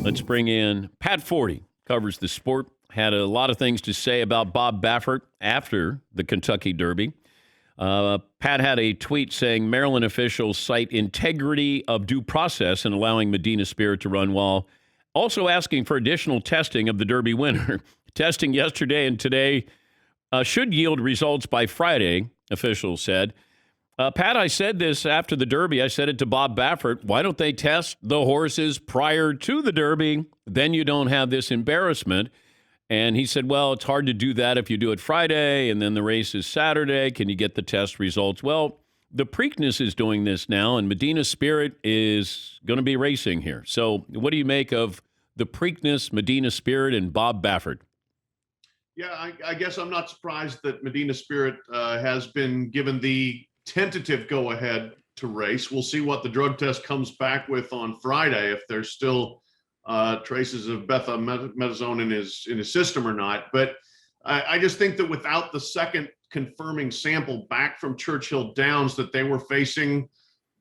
Let's bring in Pat Forde, covers the sport. Had a lot of things to say about Bob Baffert after the Kentucky Derby. Pat had a tweet saying Maryland officials cite integrity of due process in allowing Medina Spirit to run, while also asking for additional testing of the Derby winner. Testing yesterday and today should yield results by Friday, officials said. Pat, I said this after the Derby. I said it to Bob Baffert. Why don't they test the horses prior to the Derby? Then you don't have this embarrassment. And he said, well, it's hard to do that if you do it Friday and then the race is Saturday. Can you get the test results? Well, the Preakness is doing this now, and Medina Spirit is going to be racing here. So what do you make of the Preakness, Medina Spirit, and Bob Baffert? Yeah, I guess I'm not surprised that Medina Spirit has been given the tentative go-ahead to race. We'll see what the drug test comes back with on Friday, if there's still traces of bethomethazone in his system or not. But I just think that without the second confirming sample back from Churchill Downs, that they were facing,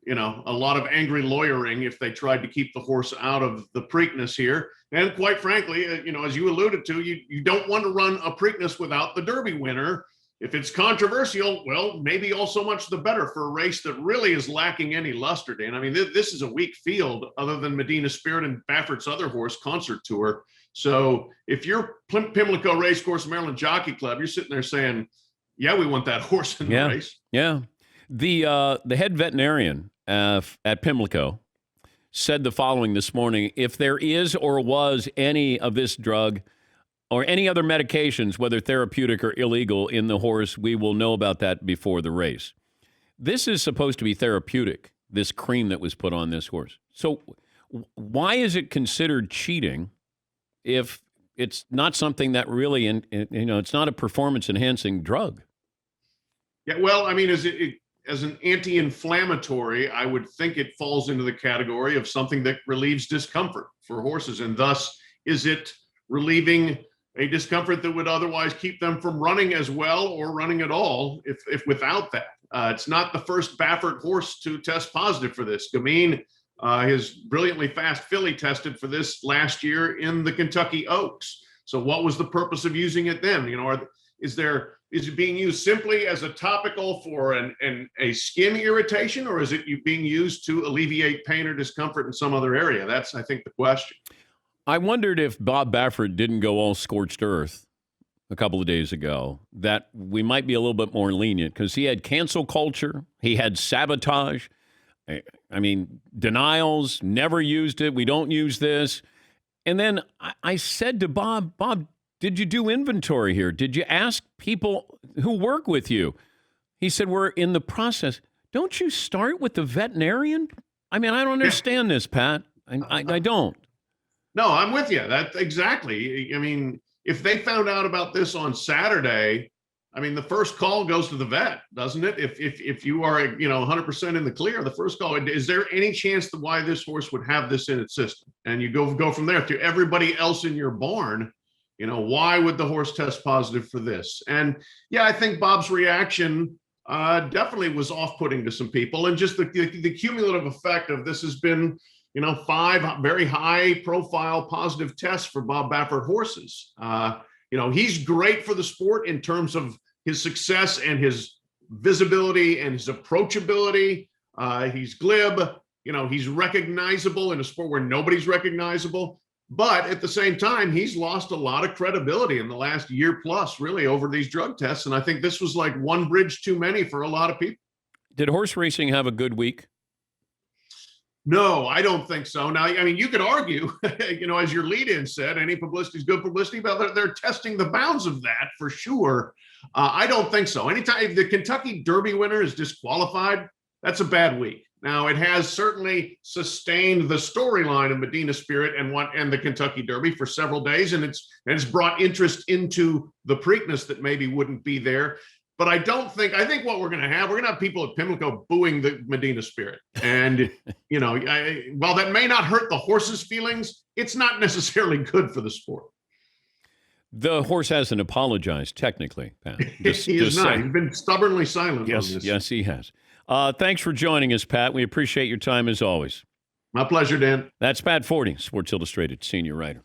a lot of angry lawyering if they tried to keep the horse out of the Preakness here. And quite frankly, as you alluded to, you don't want to run a Preakness without the Derby winner. If it's controversial, well, maybe all so much the better for a race that really is lacking any luster, Dan. I mean, this is a weak field other than Medina Spirit and Baffert's other horse, Concert Tour. So if you're Pimlico Racecourse, Maryland Jockey Club, you're sitting there saying, yeah, we want that horse in the race. Yeah. The head veterinarian at Pimlico said the following this morning: if there is or was any of this drug or any other medications, whether therapeutic or illegal, in the horse, we will know about that before the race. This is supposed to be therapeutic, this cream that was put on this horse. So why is it considered cheating if it's not something that really, it's not a performance-enhancing drug? Yeah, well, I mean, as an anti-inflammatory, I would think it falls into the category of something that relieves discomfort for horses. And thus, is it relieving a discomfort that would otherwise keep them from running as well or running at all if without that? It's not the first Baffert horse to test positive for this. Gamine, his brilliantly fast filly, tested for this last year in the Kentucky Oaks. So what was the purpose of using it then? Is it being used simply as a topical for a skin irritation, or is it being used to alleviate pain or discomfort in some other area? That's, I think, the question. I wondered if Bob Baffert didn't go all scorched earth a couple of days ago, that we might be a little bit more lenient, because he had cancel culture, he had sabotage, denials, never used it, we don't use this. And then I said to Bob, did you do inventory here? Did you ask people who work with you? He said, we're in the process. Don't you start with the veterinarian? I don't understand this, Pat. I don't. No, I'm with you. That exactly. If they found out about this on Saturday, the first call goes to the vet, doesn't it? If you are 100% in the clear, the first call, is there any chance that why this horse would have this in its system? And you go from there to everybody else in your barn. Why would the horse test positive for this? And yeah, I think Bob's reaction definitely was off-putting to some people, and just the cumulative effect of this has been 5 very high-profile positive tests for Bob Baffert horses. He's great for the sport in terms of his success and his visibility and his approachability. He's glib. He's recognizable in a sport where nobody's recognizable. But at the same time, he's lost a lot of credibility in the last year plus, really, over these drug tests. And I think this was like one bridge too many for a lot of people. Did horse racing have a good week? No, I don't think so. Now, you could argue, as your lead-in said, any publicity is good publicity, but they're testing the bounds of that for sure. I don't think so. Anytime the Kentucky Derby winner is disqualified, that's a bad week. Now, it has certainly sustained the storyline of Medina Spirit and the Kentucky Derby for several days, and it's brought interest into the Preakness that maybe wouldn't be there. But I think what we're going to have people at Pimlico booing the Medina Spirit. And, while that may not hurt the horse's feelings, it's not necessarily good for the sport. The horse hasn't apologized, technically, Pat. He has not. He's been stubbornly silent on this. Yes, he has. Thanks for joining us, Pat. We appreciate your time as always. My pleasure, Dan. That's Pat Forde, Sports Illustrated senior writer.